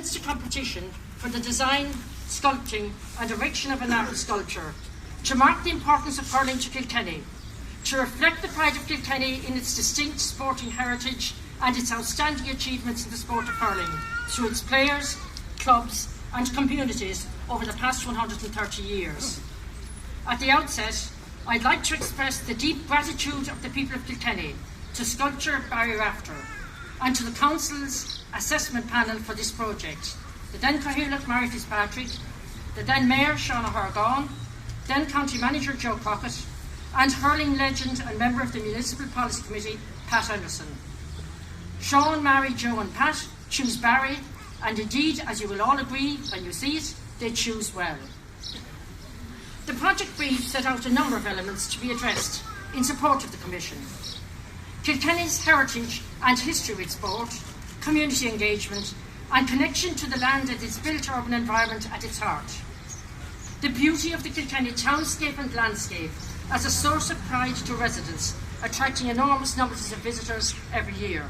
commenced a competition for the design, sculpting and erection of an artist sculpture to mark the importance of hurling to Kilkenny, to reflect the pride of Kilkenny in its distinct sporting heritage and its outstanding achievements in the sport of hurling through its players, clubs and communities over the past 130 years. At the outset, I'd like to express the deep gratitude of the people of Kilkenny to Sculpture Barry Rafter and to the Council's assessment panel for this project, the then Cathaoirleach Mary Fitzpatrick, the then Mayor Seán O'Hargán, then County Manager Joe Crockett, and hurling legend and member of the Municipal Policy Committee, Pat Anderson. Sean, Mary, Joe and Pat choose Barry, and indeed, as you will all agree when you see it, they choose well. The project brief set out a number of elements to be addressed in support of the Commission. Kilkenny's heritage and history with sport, community engagement and connection to the land and its built urban environment at its heart. The beauty of the Kilkenny townscape and landscape as a source of pride to residents, attracting enormous numbers of visitors every year.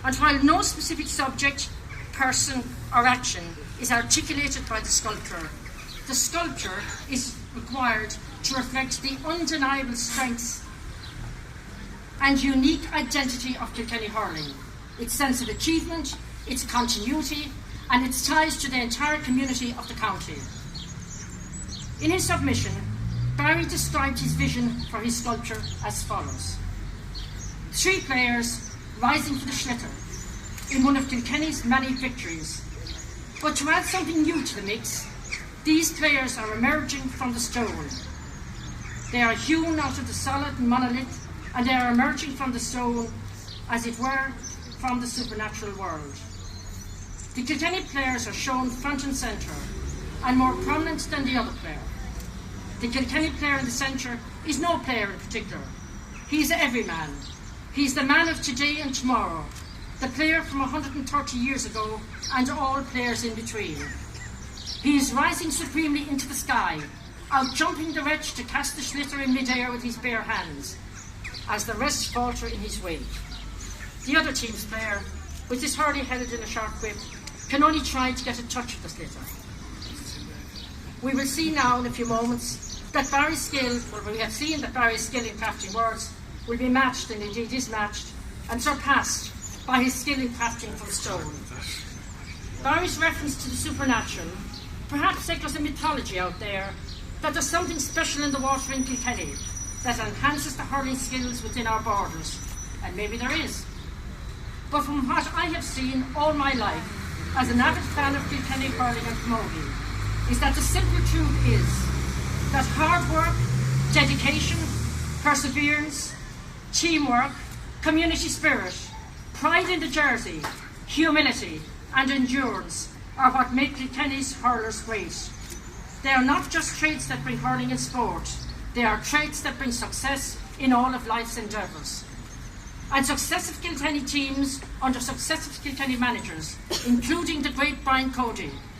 And while no specific subject, person or action is articulated by the sculptor is required to reflect the undeniable strengths and unique identity of Kilkenny hurling, its sense of achievement, its continuity and its ties to the entire community of the county. In his submission, Barry described his vision for his sculpture as follows. 3 players rising for the Schlitter in one of Kilkenny's many victories. But to add something new to the mix, these players are emerging from the stone. They are hewn out of the solid monolith and they are emerging from the stone, as it were, from the supernatural world. The Kilkenny players are shown front and centre and more prominent than the other player. The Kilkenny player in the centre is no player in particular. He is every man. He is the man of today and tomorrow, the player from 130 years ago and all players in between. He is rising supremely into the sky, out-jumping the wretch to cast the Schlitter in mid-air with his bare hands, as the rest falter in his wake. The other team's player, with his hurley held in a sharp whip, can only try to get a touch of the Schlitter. We will see now in a few moments that Barry's skill, we have seen that Barry's skill in crafting words will be matched, and indeed is matched, and surpassed by his skill in crafting from stone. Barry's reference to the supernatural perhaps echoes a mythology out there that there's something special in the water in Kilkenny that enhances the hurling skills within our borders, and maybe there is. But from what I have seen all my life, as an avid fan of Kilkenny hurling and camogie, is that the simple truth is that hard work, dedication, perseverance, teamwork, community spirit, pride in the jersey, humility and endurance are what make Kilkenny's hurlers great. They are not just traits that bring hurling in sport, they are traits that bring success in all of life's endeavours. And successive Kilkenny teams under successive Kilkenny managers, including the great Brian Cody,